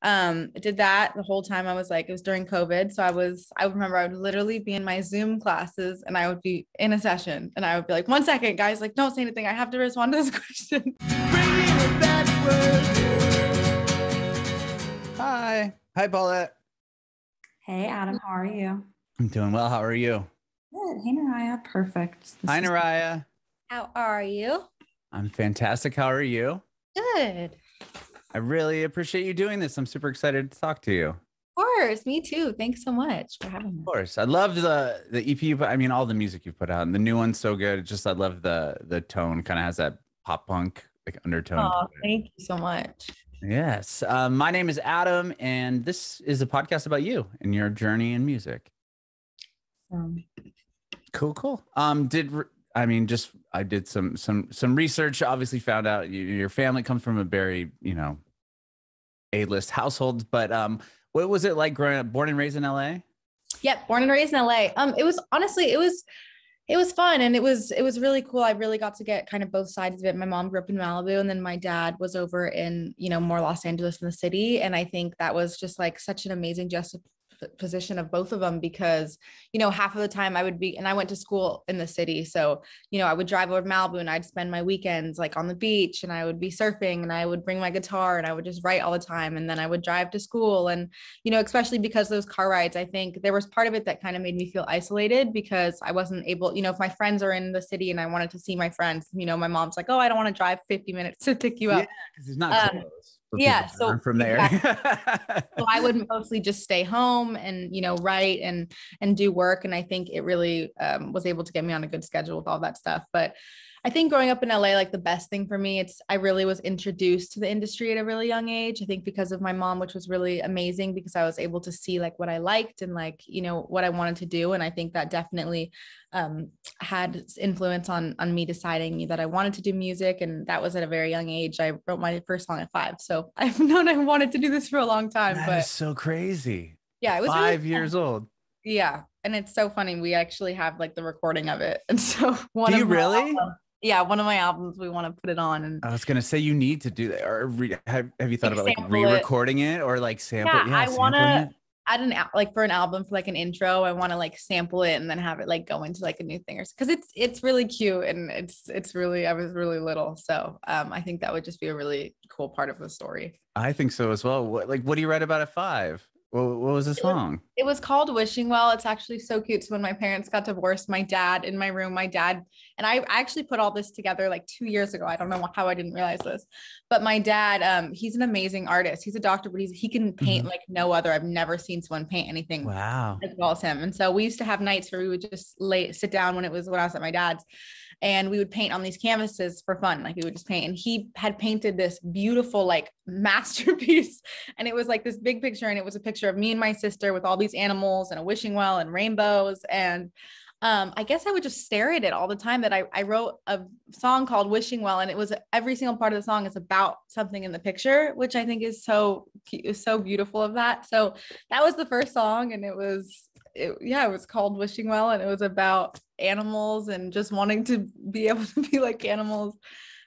I did that the whole time. I was like, it was during COVID. So I remember I would literally be in my Zoom classes and I would be in a session and I would be like, 1 second, guys, like, don't say anything. I have to respond to this question. Hi, Paulette. Hey, Adam, how are you? I'm doing well. How are you? Good. Hey, NERIAH. Perfect. Hi, NERIAH. How are you? I'm fantastic. How are you? Good. I really appreciate you doing this. I'm super excited to talk to you. Of course. Me too. Thanks so much for having me. Of course. I love the EP you put, I mean, all the music you put out, and the new one's so good. Just, I love the tone, kind of has that pop punk like undertone. Oh, thank you so much. Yes. My name is Adam, and this is a podcast about you and your journey in music. Cool. I did some research. Obviously, found out your family comes from a very, A-list household. But what was it like growing up? Born and raised in LA? Yep, born and raised in LA. It was fun and it was really cool. I really got to get kind of both sides of it. My mom grew up in Malibu and then my dad was over in, more Los Angeles in the city. And I think that was just like such an amazing juxtaposition of both of them because, half of the time I went to school in the city. So, I would drive over to Malibu and I'd spend my weekends like on the beach and I would be surfing and I would bring my guitar and I would just write all the time. And then I would drive to school. And, especially because those car rides, I think there was part of it that kind of made me feel isolated because I wasn't able, if my friends are in the city and I wanted to see my friends, my mom's like, oh, I don't want to drive 50 minutes to pick you up. Yeah, because it's not close. So from there. Exactly. So I would mostly just stay home and, write and do work. And I think it really was able to get me on a good schedule with all that stuff. But I think growing up in LA, like the best thing for me, I really was introduced to the industry at a really young age. I think because of my mom, which was really amazing because I was able to see like what I liked and like, what I wanted to do. And I think that definitely had influence on me deciding that I wanted to do music. And that was at a very young age. I wrote my first song at 5. So I've known I wanted to do this for a long time. That is so crazy. Yeah, it was 5 really years old. Yeah. And it's so funny. We actually have like the recording of it. And so one of my albums, we want to put it on. And I was going to say, you need to do that. Or have you thought about like re-recording it or like sample? Yeah, I want to add for an album for like an intro. I want to like sample it and then have it like go into like a new thing because it's really cute. And it's really, I was really little. So I think that would just be a really cool part of the story. I think so as well. What do you write about at 5? What was the song? It was called Wishing Well. It's actually so cute. So when my parents got divorced, my dad and I actually put all this together like 2 years ago. I don't know how I didn't realize this, but my dad, he's an amazing artist. He's a doctor, but he can paint like no other. I've never seen someone paint anything as well as him. And so we used to have nights where we would just sit down when I was at my dad's and we would paint on these canvases for fun. Like we would just paint and he had painted this beautiful like masterpiece. And it was like this big picture. And it was a picture of me and my sister with all these animals and a wishing well and rainbows. And I guess I would just stare at it all the time that I wrote a song called Wishing Well. And it was every single part of the song is about something in the picture, which I think is so beautiful of that. So that was the first song. And it was called Wishing Well. And it was about animals and just wanting to be able to be like animals.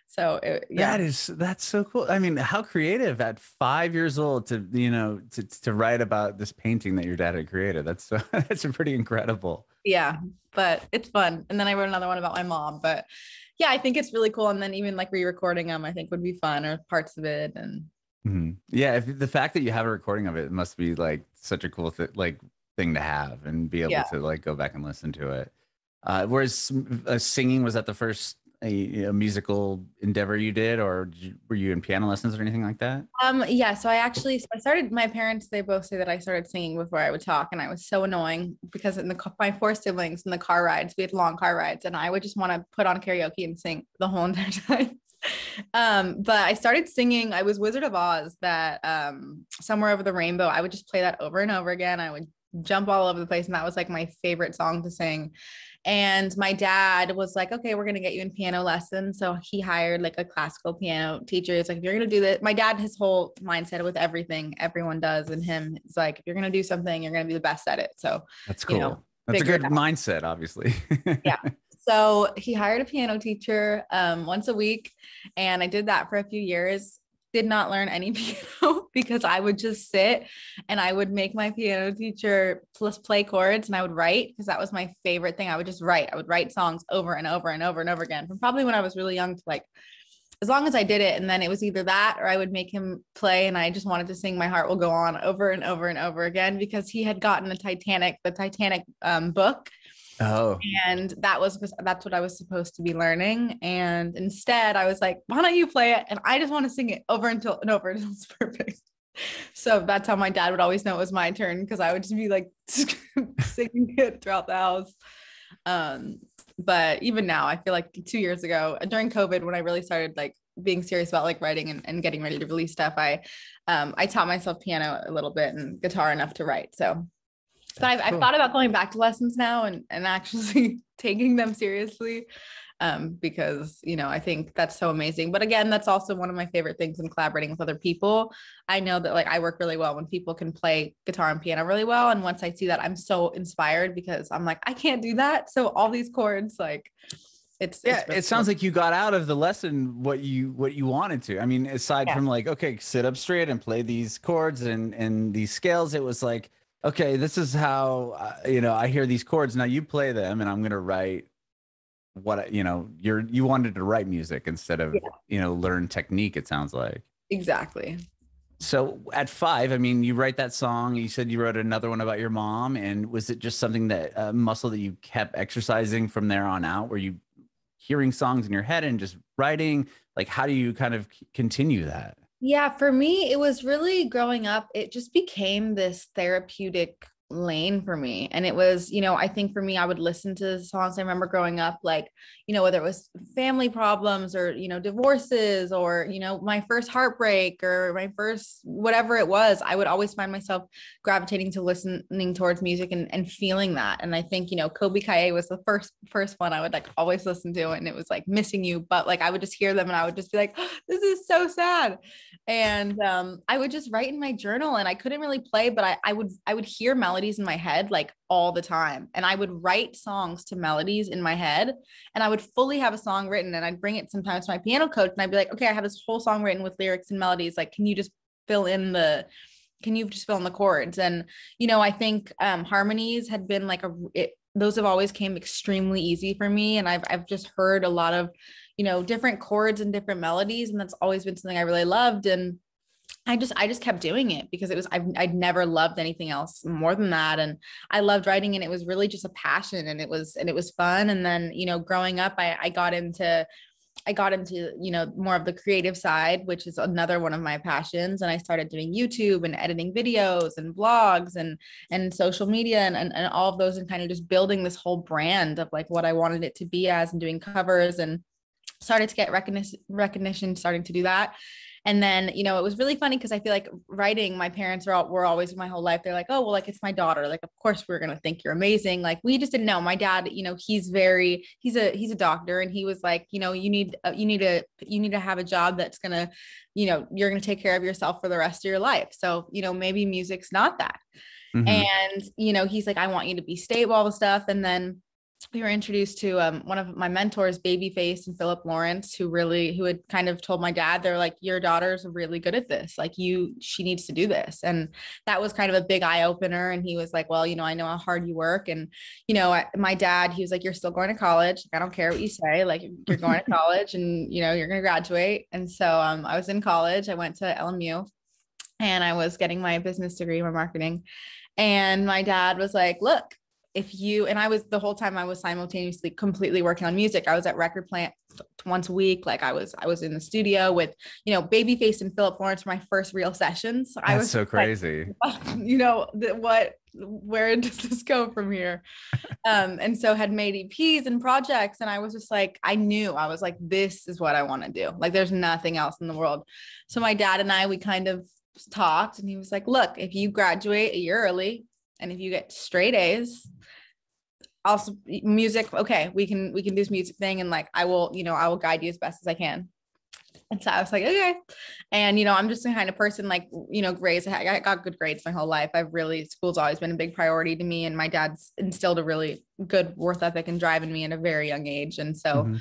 So that's so cool. I mean, how creative at 5 years old to write about this painting that your dad had created. That's pretty incredible. Yeah, but it's fun. And then I wrote another one about my mom, but yeah, I think it's really cool. And then even like re-recording them, I think would be fun or parts of it. And yeah, if the fact that you have a recording of it must be like such a cool thing to have and be able to like go back and listen to it. Whereas singing, was that the first a musical endeavor you did, or were you in piano lessons or anything like that? So I started, my parents, they both say that I started singing before I would talk, and I was so annoying because my 4 siblings in the car rides, we had long car rides, and I would just want to put on karaoke and sing the whole entire time. But I started singing, I was Wizard of Oz, that Somewhere Over the Rainbow. I would just play that over and over again. I would jump all over the place, and that was like my favorite song to sing. And my dad was like, okay, we're going to get you in piano lessons. So he hired like a classical piano teacher. It's like, if you're going to do this, my dad, his whole mindset with everything everyone does and him, it's like, if you're going to do something, you're going to be the best at it. So that's cool. That's a good mindset, obviously. Yeah. So he hired a piano teacher once a week. And I did that for a few years. did not learn any piano because I would just sit and I would make my piano teacher play chords, and I would write, because that was my favorite thing. I would just write. I would write songs over and over and over and over again from probably when I was really young to like as long as I did it. And then it was either that or I would make him play, and I just wanted to sing My Heart Will Go On over and over and over again, because he had gotten the Titanic book. Oh, and that's what I was supposed to be learning. And instead I was like, why don't you play it? And I just want to sing it over and over until it's perfect. So that's how my dad would always know it was my turn, because I would just be like singing it throughout the house. But even now, I feel like 2 years ago during COVID, when I really started like being serious about like writing and getting ready to release stuff, I taught myself piano a little bit and guitar enough to write. So I've thought about going back to lessons now and actually taking them seriously, because, you know, I think that's so amazing. But again, that's also one of my favorite things in collaborating with other people. I know that like I work really well when people can play guitar and piano really well. And once I see that, I'm so inspired, because I'm like, I can't do that. So all these chords, like it's it sounds like you got out of the lesson what you wanted to. I mean, aside from like, okay, sit up straight and play these chords and these scales, it was like, okay, this is how, you know, I hear these chords. Now you play them and I'm going to write what, you know, you wanted to write music instead of, you know, learn technique, it sounds like. Exactly. So at 5, I mean, you write that song, you said you wrote another one about your mom. And was it just something that muscle that you kept exercising from there on out? Were you hearing songs in your head and just writing? Like, how do you kind of continue that? Yeah, for me, it was really growing up, it just became this therapeutic lane for me. And it was, you know, I think for me, I would listen to songs. I remember growing up, like, you know, whether it was family problems or, you know, divorces or, you know, my first heartbreak or my first, whatever it was, I would always find myself gravitating to listening towards music and feeling that. And I think, you know, Kobe Kaye was the first one I would like always listen to. And it was like Missing You, but like, I would just hear them and I would just be like, oh, this is so sad. And I would just write in my journal, and I couldn't really play, but I would hear melodies in my head like all the time. And I would write songs to melodies in my head, and I would fully have a song written, and I'd bring it sometimes to my piano coach and I'd be like, okay, I have this whole song written with lyrics and melodies. Like, can you just fill in the chords? And, you know, I think harmonies had been like those have always came extremely easy for me. And I've just heard a lot of, you know, different chords and different melodies. And that's always been something I really loved. And I just kept doing it because it was, I'd never loved anything else more than that. And I loved writing, and it was really just a passion, and it was fun. And then, you know, growing up, I got into, you know, more of the creative side, which is another one of my passions. And I started doing YouTube and editing videos and blogs and social media and all of those, and kind of just building this whole brand of like what I wanted it to be as, and doing covers, and started to get recognition, starting to do that. And then, you know, it was really funny because I feel like writing, my parents were always my whole life. They're like, oh, well, like, it's my daughter. Like, of course we're going to think you're amazing. Like, we just didn't know. My dad, you know, he's a doctor, and he was like, you know, you need to have a job that's going to, you know, you're going to take care of yourself for the rest of your life. So, you know, maybe music's not that. Mm-hmm. And, you know, he's like, I want you to be stable, all the stuff. And then we were introduced to one of my mentors, Babyface and Philip Lawrence, who had kind of told my dad, they're like, your daughter's really good at this. Like, she needs to do this. And that was kind of a big eye opener. And he was like, well, you know, I know how hard you work. And, you know, my dad, he was like, you're still going to college. I don't care what you say. Like, you're going to college, and, you know, you're going to graduate. And so I was in college. I went to LMU, and I was getting my business degree, my marketing. And my dad was like, look, the whole time I was simultaneously completely working on music. I was at Record Plant once a week. Like, I was in the studio with, you know, Babyface and Philip Lawrence for my first real sessions. I was so crazy. Like, you know, where does this go from here? And so had made EPs and projects. And I was just like, I was like, this is what I want to do. Like, there's nothing else in the world. So my dad and I, we kind of talked, and he was like, look, if you graduate a year early, and if you get straight A's, also music, okay, we can do this music thing, and like, I will guide you as best as I can. And so I was like, okay. And, you know, I'm just the kind of person, like, you know, grades, I got good grades my whole life. School's always been a big priority to me. And my dad's instilled a really good work ethic and drive in me at a very young age. And so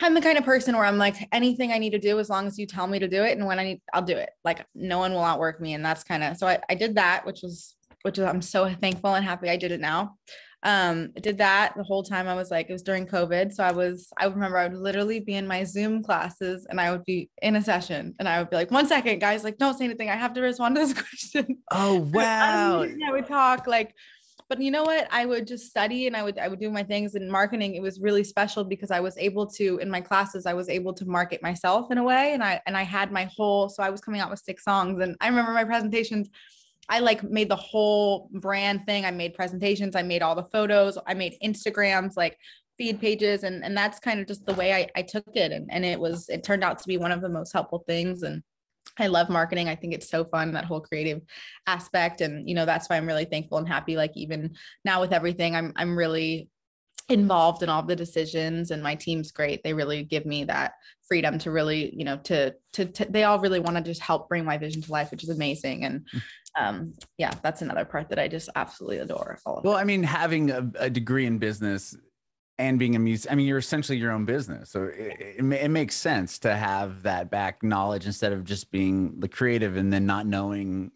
I'm the kind of person where I'm like, anything I need to do, as long as you tell me to do it. And when I need, I'll do it. Like no one will outwork me. And that's kind of, so I did that, which is, I'm so thankful and happy I did it now. I did that the whole time. I was like, it was during COVID. So I remember I would literally be in my Zoom classes and I would be in a session and I would be like, 1 second, guys, like, don't say anything. I have to respond to this question. Oh, wow. I would talk like, but you know what? I would just study and I would do my things in marketing. It was really special because I was able to, in my classes, I was able to market myself in a way. And I had my whole, so I was coming out with 6 songs and I remember my presentations, I like made the whole brand thing. I made presentations, I made all the photos, I made Instagrams, like feed pages. And that's kind of just the way I took it. And it turned out to be one of the most helpful things. And I love marketing. I think it's so fun, that whole creative aspect. And, that's why I'm really thankful and happy. Like even now with everything, I'm really involved in all the decisions and my team's great. They really give me that freedom to really, they all really want to just help bring my vision to life, which is amazing. And yeah, that's another part that I just absolutely adore. Well, I mean, having a degree in business and being a musician, I mean, you're essentially your own business. So it makes sense to have that back knowledge instead of just being the creative and then not knowing,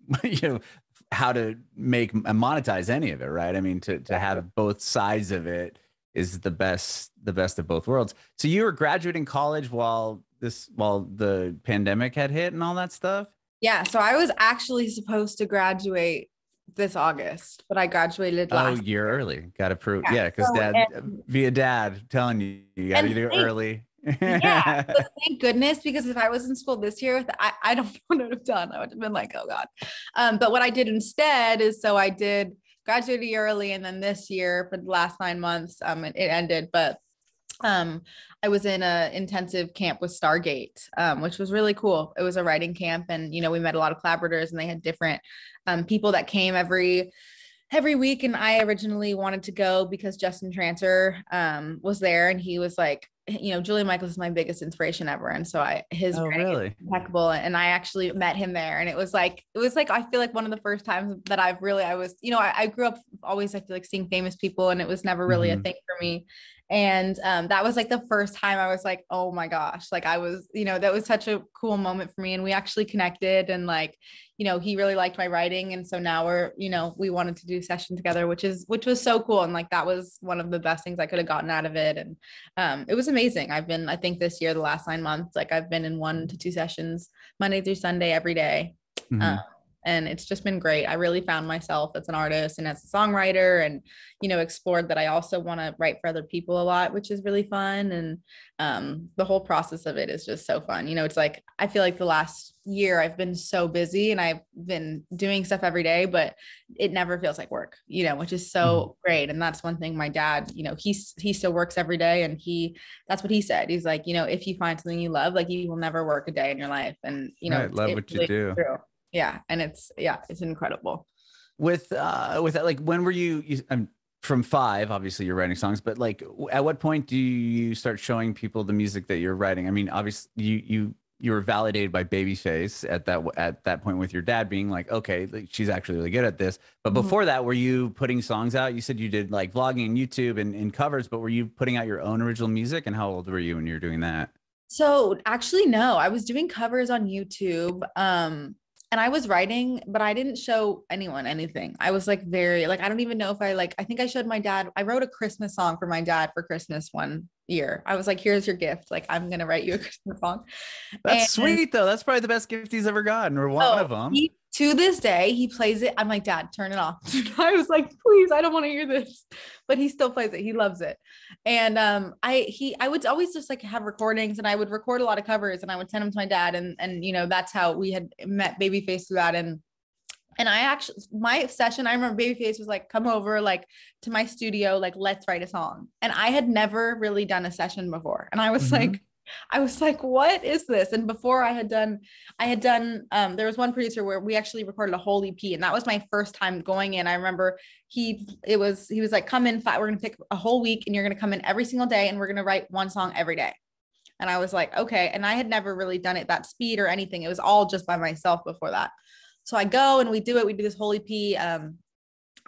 how to make and monetize any of it. Right. I mean, to have both sides of it is the best of both worlds. So you were graduating college while the pandemic had hit and all that stuff? Yeah. So I was actually supposed to graduate this August, but I graduated last year early. Got approved. Yeah. Because So, dad telling you got to do it early. Yeah. But thank goodness, because if I was in school this year, I don't know what I would have done. I would have been like, oh God. But what I did instead is, so I did graduate a year early. And then this year for the last 9 months, it ended, but I was in a intensive camp with Stargate, which was really cool. It was a writing camp and, we met a lot of collaborators and they had different people that came every week. And I originally wanted to go because Justin Tranter was there and he was like, Julian Michaels is my biggest inspiration ever. And so his writing is impeccable. And I actually met him there. And it was like, I feel like one of the first times that I was, I grew up always, I feel like seeing famous people and it was never really a thing for me. And that was like the first time I was like, oh my gosh, like I was, that was such a cool moment for me. And we actually connected and like, he really liked my writing. And so now we wanted to do a session together, which was so cool. And like, that was one of the best things I could have gotten out of it. And it was amazing. I think this year, the last 9 months, like I've been in 1 to 2 sessions, Monday through Sunday, every day. Mm-hmm. And it's just been great. I really found myself as an artist and as a songwriter and, explored that I also want to write for other people a lot, which is really fun. And the whole process of it is just so fun. It's like, I feel like the last year I've been so busy and I've been doing stuff every day, but it never feels like work, which is so great. And that's one thing my dad, he still works every day. And that's what he said. He's like, if you find something you love, like you will never work a day in your life. And, I love what you do. True. Yeah. And it's incredible. With that, like, when were you from 5, obviously you're writing songs, but like, at what point do you start showing people the music that you're writing? I mean, obviously you were validated by Babyface at that point with your dad being like, okay, like, she's actually really good at this. But before that, were you putting songs out? You said you did like vlogging and YouTube and covers, but were you putting out your own original music? And how old were you when you were doing that? So actually, no, I was doing covers on YouTube. And I was writing, but I didn't show anyone anything. I was like, I don't even know if I think I showed my dad. I wrote a Christmas song for my dad for Christmas one year. I was like, here's your gift. Like, I'm going to write you a Christmas song. That's sweet though. That's probably the best gift he's ever gotten, or one of them. To this day, he plays it. I'm like, Dad, turn it off. I was like, please, I don't want to hear this, but he still plays it. He loves it. And I would always just like have recordings and I would record a lot of covers and I would send them to my dad. And that's how we had met Babyface through that. And my session, I remember Babyface was like, come over like to my studio, like, let's write a song. And I had never really done a session before. And I was like, what is this? And before I had done, there was one producer where we actually recorded a whole EP. And that was my first time going in. I remember he was like, come in, we're going to pick a whole week and you're going to come in every single day and we're going to write one song every day. And I was like, okay. And I had never really done it that speed or anything. It was all just by myself before that. So I go and we do this whole EP.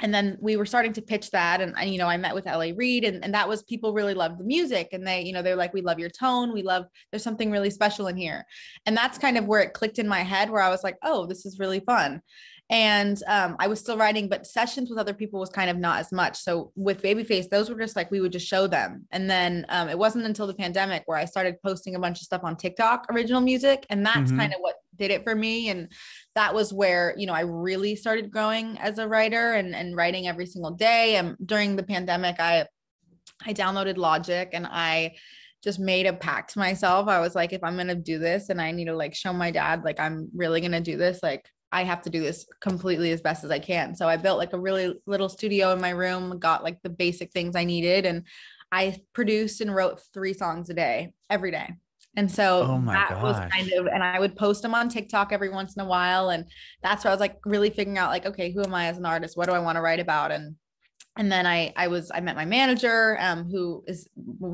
And then we were starting to pitch that. And you know, I met with LA Reid, and that was, people really loved the music. And they, you know, they're like, we love your tone. There's something really special in here. And that's kind of where it clicked in my head, where I was like, oh, this is really fun. And I was still writing, but sessions with other people was kind of not as much. So with Babyface, those were just like, we would just show them. And then it wasn't until the pandemic where I started posting a bunch of stuff on TikTok, original music. And that's kind of what did it for me. And that was where, you know, I really started growing as a writer and writing every single day. And during the pandemic, I downloaded Logic, and I just made a pact to myself. I was like, if I'm going to do this and I need to like show my dad, like, I'm really going to do this, like, I have to do this completely as best as I can. So I built like a really little studio in my room, got like the basic things I needed. And I produced and wrote 3 songs a day, every day. And so that was kind of, and I would post them on TikTok every once in a while. And that's where I was like really figuring out like, okay, who am I as an artist? What do I want to write about? And then I met my manager, who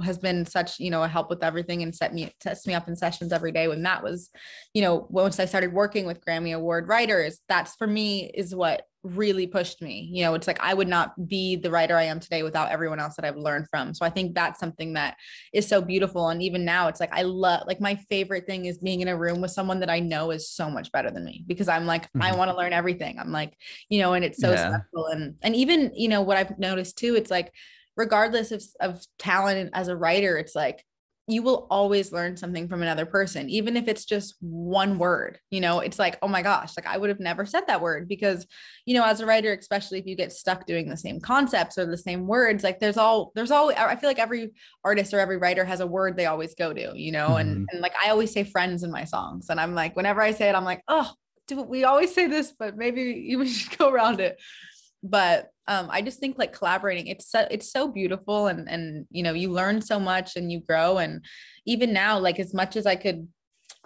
has been such, you know, a help with everything, and sets me up in sessions every day. When that was, you know, once I started working with Grammy Award writers, that's for me is what really pushed me. You know, it's like, I would not be the writer I am today without everyone else that I've learned from. So I think that's something that is so beautiful. And even now it's like, I love, like, my favorite thing is being in a room with someone that I know is so much better than me, because I'm like, I want to learn everything. I'm like, you know, and it's so special. And even, you know, what I've noticed too, it's like, regardless of talent as a writer, it's like, you will always learn something from another person, even if it's just one word. You know, it's like, oh my gosh, like, I would have never said that word, because, you know, as a writer, especially if you get stuck doing the same concepts or the same words, like there's always, I feel like every artist or every writer has a word they always go to, you know, and like, I always say friends in my songs. And I'm like, whenever I say it, I'm like, oh, we always say this, but maybe we should go around it. But I just think like collaborating, it's so beautiful, and you know, you learn so much and you grow. And even now, like, as much as I could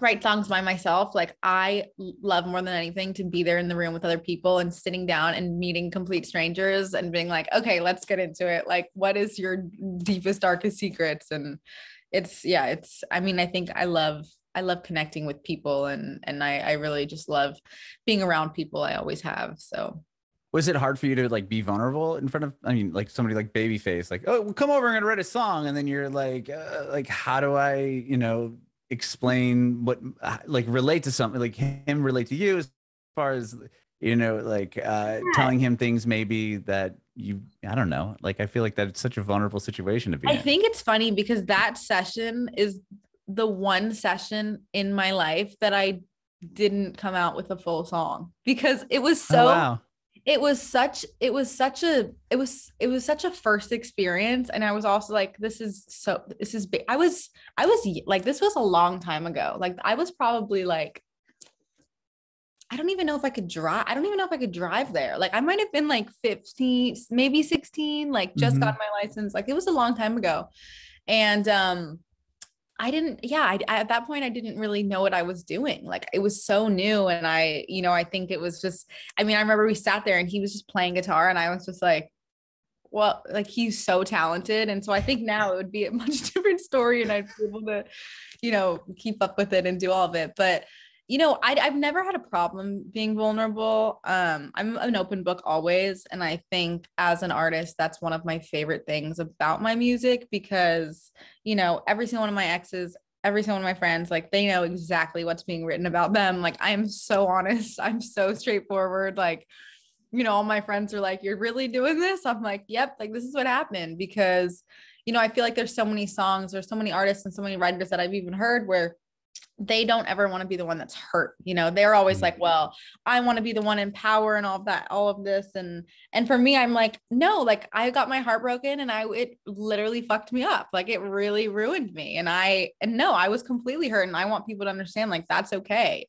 write songs by myself, like, I love more than anything to be there in the room with other people and sitting down and meeting complete strangers and being like, okay, let's get into it. Like, what is your deepest, darkest secrets? And I mean, I think I love connecting with people, and I really just love being around people. I always have. So was it hard for you to like be vulnerable in front of, I mean, like somebody like Babyface, like, oh, well, come over, I'm gonna write a song, and then you're like how do I, you know, explain what, like, relate to something, like him relate to you, as far as, you know, like telling him things maybe that you, I don't know, like, I feel like that's such a vulnerable situation to be in. I think it's funny because that session is the one session in my life that I didn't come out with a full song, because it was so, wow. It was such a first experience. And I was also like, I was like, this was a long time ago. Like, I was probably like, I don't even know if I could drive there. Like, I might have been like 15, maybe 16, like just got my license. Like, it was a long time ago. And, at that point, I didn't really know what I was doing. Like, it was so new. And I think it was just, I mean, I remember we sat there and he was just playing guitar, and I was just like, well, like, he's so talented. And so I think now it would be a much different story, and I'd be able to, you know, keep up with it and do all of it. But, you know, I've never had a problem being vulnerable. I'm an open book always. And I think as an artist, that's one of my favorite things about my music, because, you know, every single one of my exes, every single one of my friends, like, they know exactly what's being written about them. Like, I am so honest. I'm so straightforward. Like, you know, all my friends are like, you're really doing this? I'm like, yep. Like, this is what happened. Because, you know, I feel like there's so many songs, or so many artists and so many writers that I've even heard where they don't ever want to be the one that's hurt. You know, they're always like, well, I want to be the one in power and all of that, all of this. And for me, I'm like, no, like, I got my heart broken, and it literally fucked me up. Like, it really ruined me. And I was completely hurt. And I want people to understand, like, that's okay.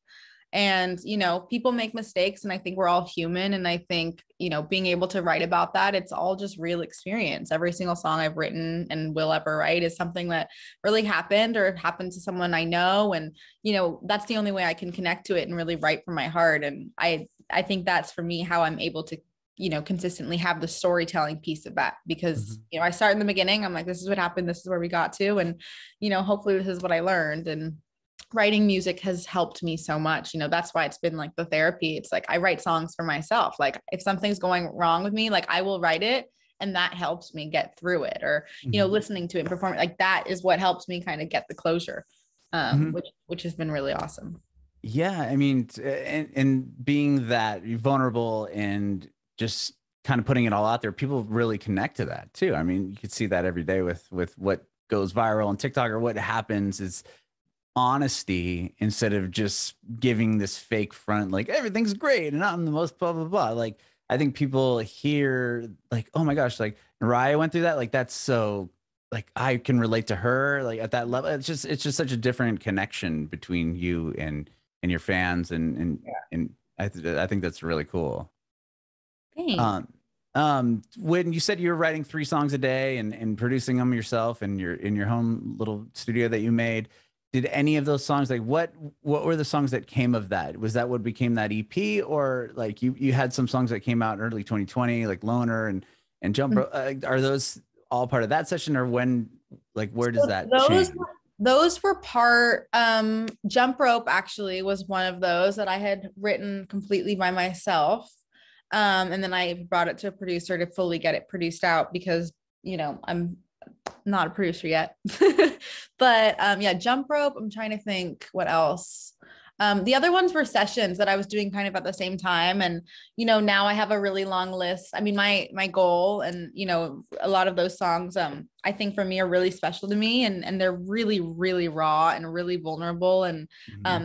And, you know, people make mistakes, and I think we're all human. And I think, you know, being able to write about that, it's all just real experience. Every single song I've written and will ever write is something that really happened, or happened to someone I know. And, you know, that's the only way I can connect to it and really write from my heart. And I think that's, for me, how I'm able to, you know, consistently have the storytelling piece of that, because, you know, I start in the beginning. I'm like, this is what happened. This is where we got to. And, you know, hopefully this is what I learned. And writing music has helped me so much. That's why it's been like the therapy. It's like I write songs for myself. Like if something's going wrong with me, like I will write it, and that helps me get through it. Or listening to it and performing, like that is what helps me kind of get the closure, which has been really awesome. Yeah, I mean, and being that vulnerable and just kind of putting it all out there, people really connect to that too. I mean, you could see that every day with what goes viral on TikTok, or what happens is honesty instead of just giving this fake front, like everything's great and I'm the most blah blah blah. Like I think people hear like, oh my gosh, like NERIAH went through that. Like that's so, like I can relate to her. Like at that level, it's just such a different connection between you and your fans, and I think that's really cool. Thanks. When you said you were writing 3 songs a day and producing them yourself in your home little studio that you made, did any of those songs, like what were the songs that came of that? Was that what became that EP, or like you had some songs that came out in early 2020, like Loner and Jump Rope? Are those all part of that session, or when, like where does that change? Those were part, Jump Rope actually was one of those that I had written completely by myself. And then I brought it to a producer to fully get it produced out, because, I'm not a producer yet. But yeah, Jump Rope, I'm trying to think what else. The other ones were sessions that I was doing kind of at the same time. And, now I have a really long list. I mean, my goal, and, a lot of those songs, I think for me are really special to me, and they're really, really raw and really vulnerable. And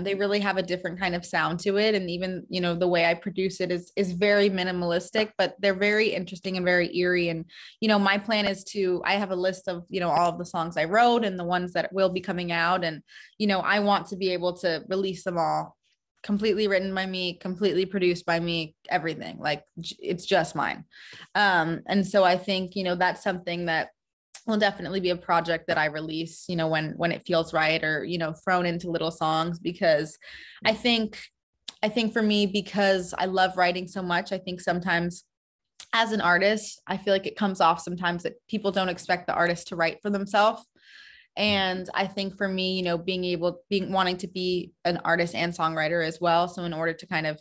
they really have a different kind of sound to it. And even, the way I produce it is very minimalistic, but they're very interesting and very eerie. And, my plan is I have a list of, all of the songs I wrote and the ones that will be coming out. And, I want to be able to release them all completely written by me, completely produced by me, everything. Like it's just mine. And so I think, that's something that will definitely be a project that I release, when it feels right, or, thrown into little songs, because I think for me, because I love writing so much, I think sometimes as an artist, I feel like it comes off sometimes that people don't expect the artist to write for themselves. And I think for me, wanting to be an artist and songwriter as well. So in order to kind of,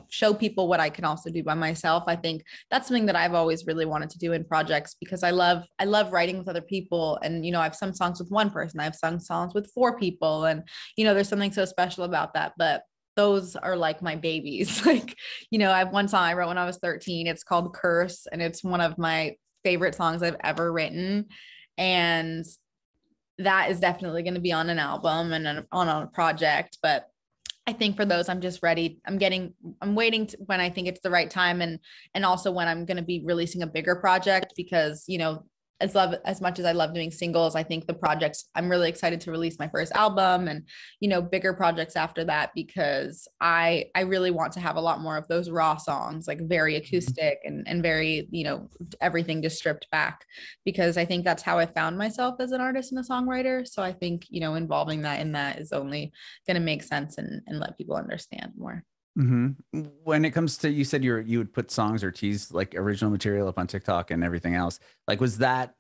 show people what I can also do by myself, I think that's something that I've always really wanted to do in projects, because I love writing with other people. And, I have sung songs with one person, I've sung songs with 4 people, and, there's something so special about that. But those are like my babies. Like, I have one song I wrote when I was 13. It's called Curse, and it's one of my favorite songs I've ever written. And that is definitely going to be on an album and on a project. But I think for those, I'm just ready. I'm waiting when I think it's the right time. And also when I'm going to be releasing a bigger project, because, as much as I love doing singles, I think the projects, I'm really excited to release my first album and, bigger projects after that, because I really want to have a lot more of those raw songs, like very acoustic and very, everything just stripped back, because I think that's how I found myself as an artist and a songwriter. So I think, involving that in that is only going to make sense and let people understand more. When it comes to, you said you would put songs or tease like original material up on TikTok and everything else. Like, was that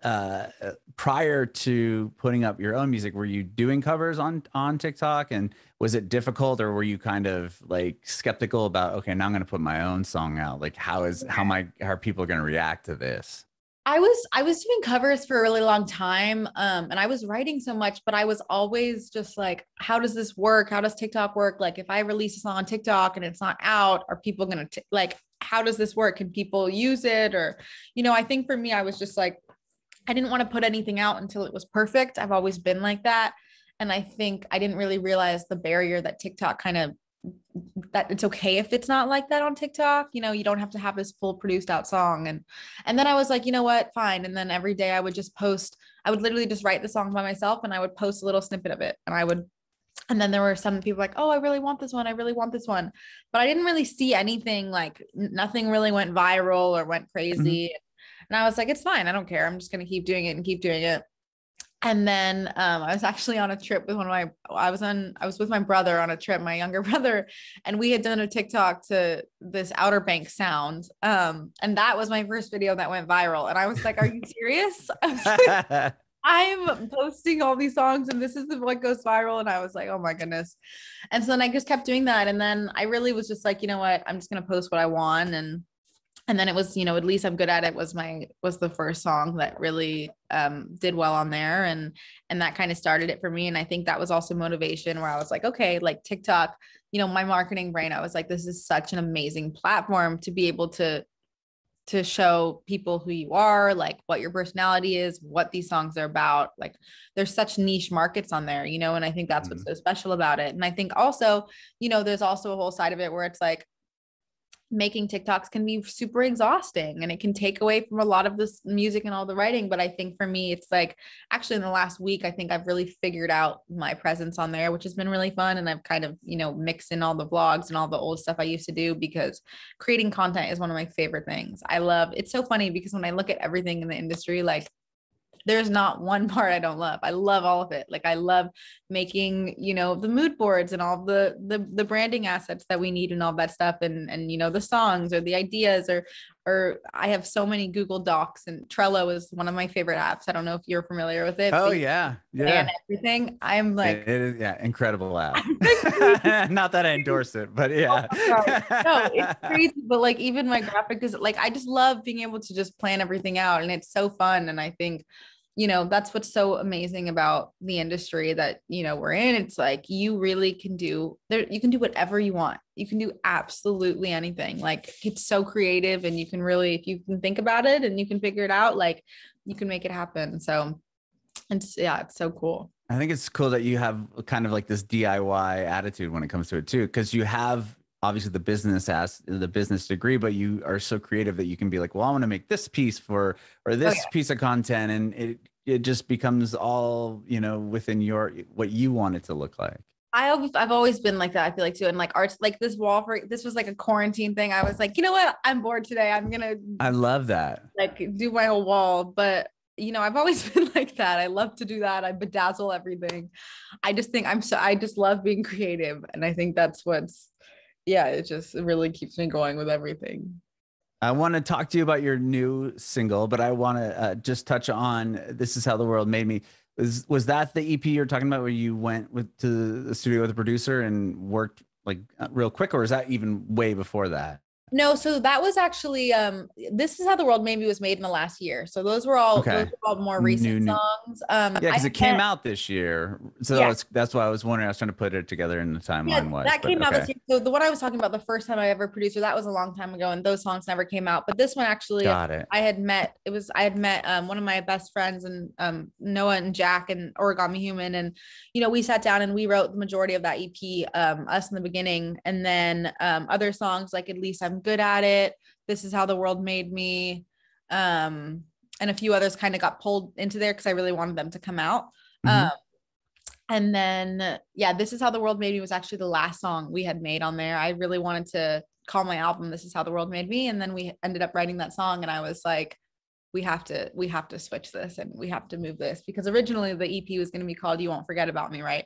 prior to putting up your own music? Were you doing covers on TikTok, and was it difficult, or were you kind of like skeptical about, okay, now I'm going to put my own song out? Like, how are people going to react to this? I was doing covers for a really long time. And I was writing so much, but I was always just like, how does this work? How does TikTok work? Like if I release a song on TikTok and it's not out, are people going to like, how does this work? Can people use it? Or, I think for me, I was just like, I didn't want to put anything out until it was perfect. I've always been like that. And I think I didn't really realize the barrier that TikTok that it's okay if it's not like that on TikTok. You don't have to have this full produced out song. And then I was like, you know what, fine. And then every day I would literally just write the song by myself, and I would post a little snippet of it. And then there were some people like, oh, I really want this one. I really want this one. But I didn't really see anything, like nothing really went viral or went crazy. And I was like, it's fine. I don't care. I'm just going to keep doing it and keep doing it. And then I was actually on a trip with I was with my brother on a trip, my younger brother, and we had done a TikTok to this Outer Banks sound. And that was my first video that went viral. And I was like, are you serious? I I'm posting all these songs and this is what goes viral. And I was like, oh my goodness. And so then I just kept doing that. And then I really was just like, you know what, I'm just going to post what I want. And then it was, at least I'm good at it was the first song that really did well on there. And that kind of started it for me. And I think that was also motivation where I was like, okay, like TikTok, my marketing brain, I was like, this is such an amazing platform to be able to show people who you are, like what your personality is, what these songs are about. Like there's such niche markets on there, and I think that's what's so special about it. And I think also, there's also a whole side of it where it's like making TikToks can be super exhausting and it can take away from a lot of this music and all the writing. But I think for me, it's like actually in the last week, I think I've really figured out my presence on there, which has been really fun. And I've kind of, mixed in all the vlogs and all the old stuff I used to do because creating content is one of my favorite things. It's so funny because when I look at everything in the industry, like there's not one part I don't love. I love all of it. Like I love making, the mood boards and all the branding assets that we need and all that stuff. And the songs or the ideas or I have so many Google Docs and Trello is one of my favorite apps. I don't know if you're familiar with it. Oh yeah. Yeah. And everything. I'm like, it is, yeah. Incredible app. Not that I endorse it, but yeah. No, it's crazy. But like even my graphic is like, I just love being able to just plan everything out and it's so fun. And I think, that's what's so amazing about the industry that, we're in. It's like, you really can do there. You can do whatever you want. You can do absolutely anything. Like it's so creative and you can really, if you can think about it and you can figure it out, like you can make it happen. So it's so cool. I think it's cool that you have kind of like this DIY attitude when it comes to it too. Cause you have obviously the business degree, but you are so creative that you can be like, well, I want to make this piece or this piece of content. And it just becomes all, within what you want it to look like. I've always been like that. I feel like too. And like arts, like this was like a quarantine thing. I was like, you know what? I'm bored today. I love that. Like do my whole wall. But I've always been like that. I love to do that. I bedazzle everything. I just think I just love being creative. And I think that's it really keeps me going with everything. I want to talk to you about your new single, but I want to just touch on This Is How the World Made Me. Was that the EP you're talking about where you went to the studio with a producer and worked like real quick, or is that even way before that? No, so that was actually This Is How the World Maybe was made in the last year. So those were all more recent songs. Yeah, because it came out this year. So that's why I was wondering. I was trying to put it together in the timeline. That came out this year. So the one I was talking about, the first time I ever produced, that was a long time ago, and those songs never came out. But this one actually, I had met one of my best friends and Noah and Jack and Origami Human, and we sat down and we wrote the majority of that EP, us in the beginning, and then other songs like At Least I'm Good at It, This Is How the World Made Me, and a few others kind of got pulled into there because I really wanted them to come out. And then This Is How the World Made Me was actually the last song we had made on there. I really wanted to call my album This Is How the World Made Me, and then we ended up writing that song, and I was like, we have to switch this and we have to move this, because originally the EP was going to be called You Won't Forget About Me, right?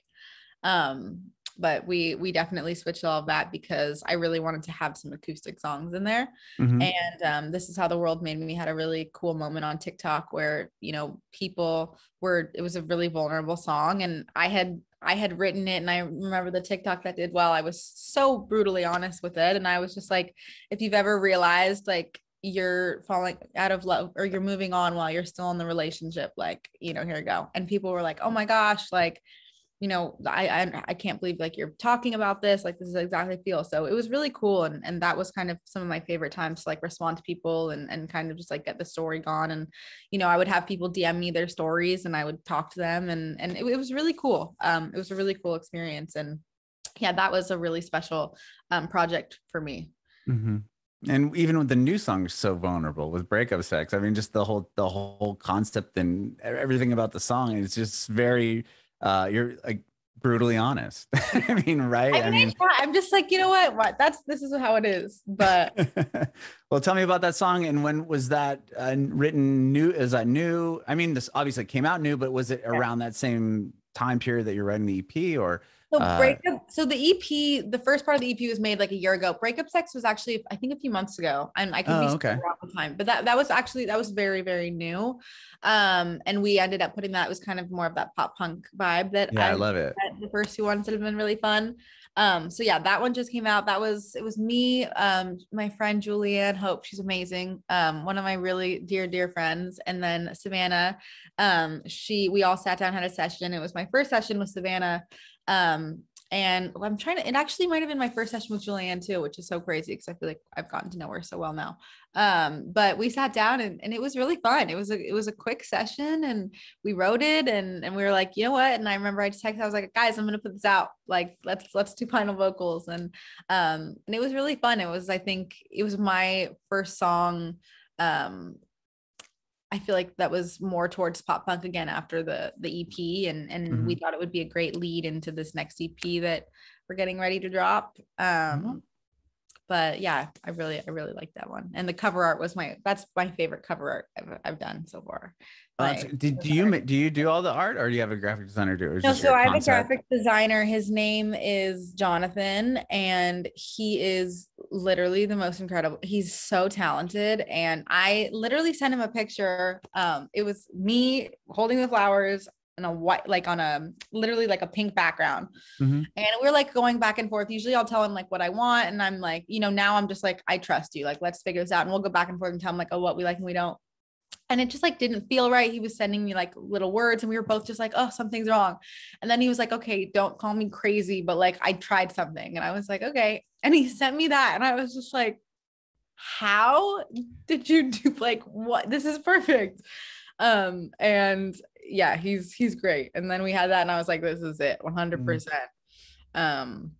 But we definitely switched all of that because I really wanted to have some acoustic songs in there. And This Is How the World Made Me had a really cool moment on TikTok where, it was a really vulnerable song, and I had written it, and I remember the TikTok that did well. I was so brutally honest with it. And I was just like, if you've ever realized like you're falling out of love or you're moving on while you're still in the relationship, like, here you go. And people were like, oh my gosh, like, I can't believe like you're talking about this, like this is exactly how I feel. So it was really cool. And that was kind of some of my favorite times to like respond to people and kind of just like get the story gone. And, I would have people DM me their stories and I would talk to them, and it was really cool. It was a really cool experience. And that was a really special project for me. And even with the new song, So Vulnerable with Breakup Sex, I mean, just the whole concept and everything about the song is just very, you're like brutally honest. I mean, right? I mean, I'm just like, this is how it is. But well, tell me about that song. And when was that written? Is that new? I mean, this obviously came out new, but was it around that same time period that you're writing the EP, or So so the EP, the first part of the EP was made like a year ago. Breakup Sex was actually, I think, a few months ago, and I could be okay. wrong the time, but that was very, very new. And we ended up putting that, it was kind of more of that pop punk vibe that I love it. The first two ones that have been really fun. So yeah, that one just came out. It was me, my friend Julianne Hope, she's amazing. One of my really dear friends, and then Savannah. We all sat down, had a session. It was my first session with Savannah. And it actually might have been my first session with Julianne too, which is so crazy because I feel like I've gotten to know her so well now. But we sat down and it was really fun. It was a quick session, and we wrote it, and we were like, you know what? And I remember I just texted, I was like, guys, I'm going to put this out. Like, let's do final vocals. And it was really fun. I think it was my first song. I feel like that was more towards pop punk again after the EP, and we thought it would be a great lead into this next EP that we're getting ready to drop. But yeah, I really like that one. And the cover art that's my favorite cover art I've done so far. Do you do all the art, or do you have a graphic designer do it? No, so I have a graphic designer. His name is Jonathan, and he is literally the most incredible. He's so talented. And I literally sent him a picture. It was me holding the flowers in a white, like on a literally like a pink background. And we're like going back and forth. Usually I'll tell him like what I want. And I'm like, now I'm just like, I trust you. Like, let's figure this out. And we'll go back and forth and tell him like, oh, what we like and we don't. And it just like didn't feel right. He was sending me like little words, and we were both just like, oh, something's wrong. And then he was like, okay, don't call me crazy, but like I tried something. And I was like, okay. And he sent me that. And I was just like, how did you do, like, what? This is perfect. And yeah, he's great. And then we had that, and I was like, this is it, 100%. And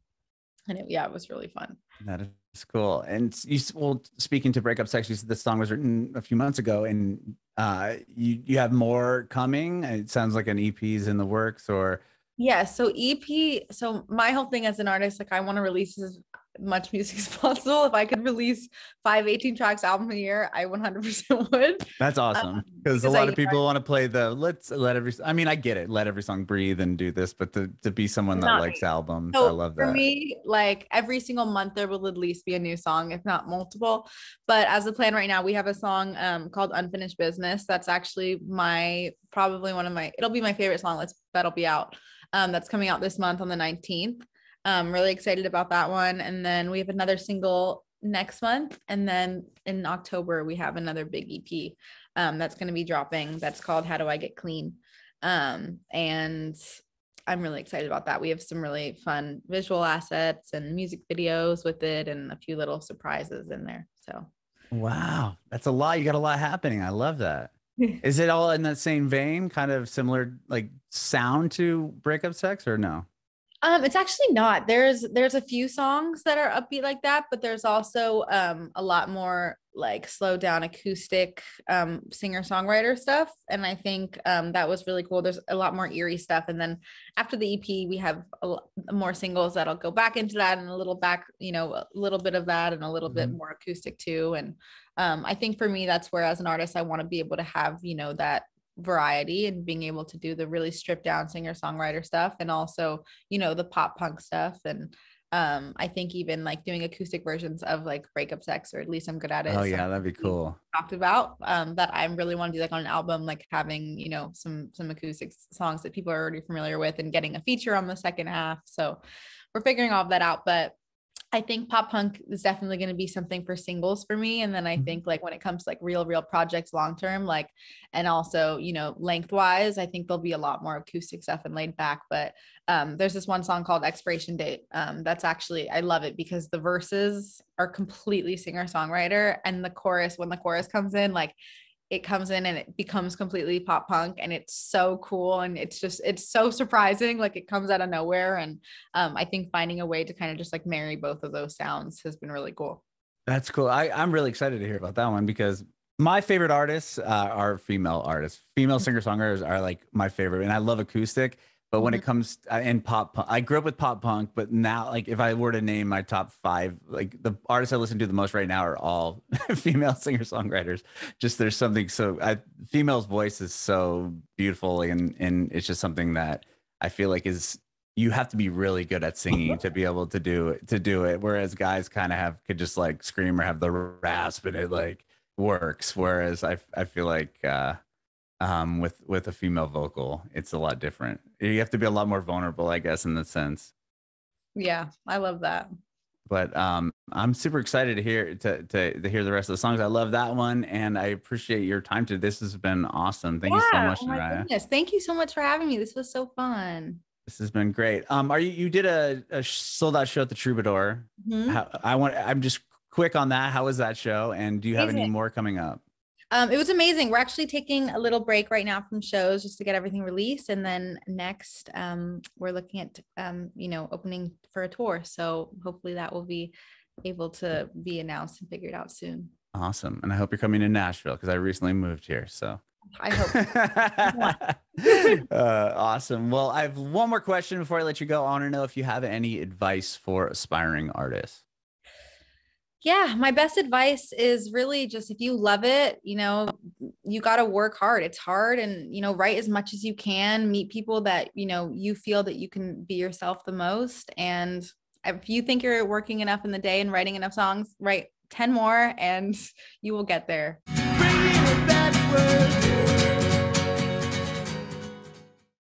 it was really fun. That is cool. And speaking to Breakup Sex, you said this song was written a few months ago, and you have more coming. It sounds like an EP is in the works, or yeah. So EP. So my whole thing as an artist, like, I want to release as much music as possible. If I could release 5 18 tracks album a year, I 100% would. That's awesome, because a lot of people want to play I get it, let every song breathe and do this, but to be someone that likes albums, I love that. For me, like, every single month there will at least be a new song, if not multiple. But as a plan right now, we have a song called Unfinished Business. That's actually it'll be my favorite song that'll be out. That's coming out this month on the 19th. I'm really excited about that one. And then we have another single next month. And then in October, we have another big EP that's going to be dropping. That's called How Do I Get Clean? And I'm really excited about that. We have some really fun visual assets and music videos with it, and a few little surprises in there. So, wow, that's a lot. You got a lot happening. I love that. Is it all in that same vein, kind of similar like sound to Breakup Sex, or no? It's actually not. There's a few songs that are upbeat like that, but there's also a lot more like slow down acoustic singer-songwriter stuff. And I think that was really cool. There's a lot more eerie stuff. And then after the EP, we have more singles that'll go back into that, and a little bit of that, and a little bit more acoustic too. And I think for me, that's where as an artist, I want to be able to have, that variety, and being able to do the really stripped down singer-songwriter stuff, and also the pop punk stuff. And I think even like doing acoustic versions of like Breakup Sex, or at least I'm good at it. Oh yeah, that'd be cool. Talked about that I really want to do like on an album, like having some acoustic songs that people are already familiar with, and getting a feature on the second half. So we're figuring all of that out, but I think pop punk is definitely going to be something for singles for me. And then I think like when it comes to like real projects long-term, like, and also, lengthwise, I think there'll be a lot more acoustic stuff and laid back. But there's this one song called Expiration Date. That's actually, I love it because the verses are completely singer-songwriter, and when the chorus comes in, like, it comes in and it becomes completely pop punk, and it's so cool. And it's so surprising. Like, it comes out of nowhere. And I think finding a way to kind of just like marry both of those sounds has been really cool. That's cool. I'm really excited to hear about that one, because my favorite artists are female artists. Female singer-songwriters are like my favorite, and I love acoustic. But when it comes in pop punk, I grew up with pop punk, but now, like, if I were to name my top 5, like the artists I listen to the most right now are all female singer-songwriters. Just there's something female's voice is so beautiful, and it's just something that I feel like is you have to be really good at singing to be able to do it. Whereas guys kind of could just like scream or have the rasp and it like works. Whereas I feel like with a female vocal, it's a lot different. You have to be a lot more vulnerable, I guess, in the sense. Yeah, I love that. But I'm super excited to hear the rest of the songs. I love that one, and I appreciate your time today. This has been awesome. Thank you so much, Oh my NERIAH. goodness. Thank you so much for having me. This was so fun. This has been great. Are you did a sold out show at the Troubadour? I'm just quick on that. How was that show? And do you have any more coming up? It was amazing. We're actually taking a little break right now from shows just to get everything released. And then next, we're looking at, opening for a tour. So hopefully that will be able to be announced and figured out soon. Awesome. And I hope you're coming to Nashville because I recently moved here. So I hope. Awesome. Well, I have one more question before I let you go. I want to know if you have any advice for aspiring artists. Yeah, my best advice is really just if you love it, you got to work hard. It's hard and, write as much as you can, meet people that, you feel that you can be yourself the most. And if you think you're working enough in the day and writing enough songs, write 10 more and you will get there.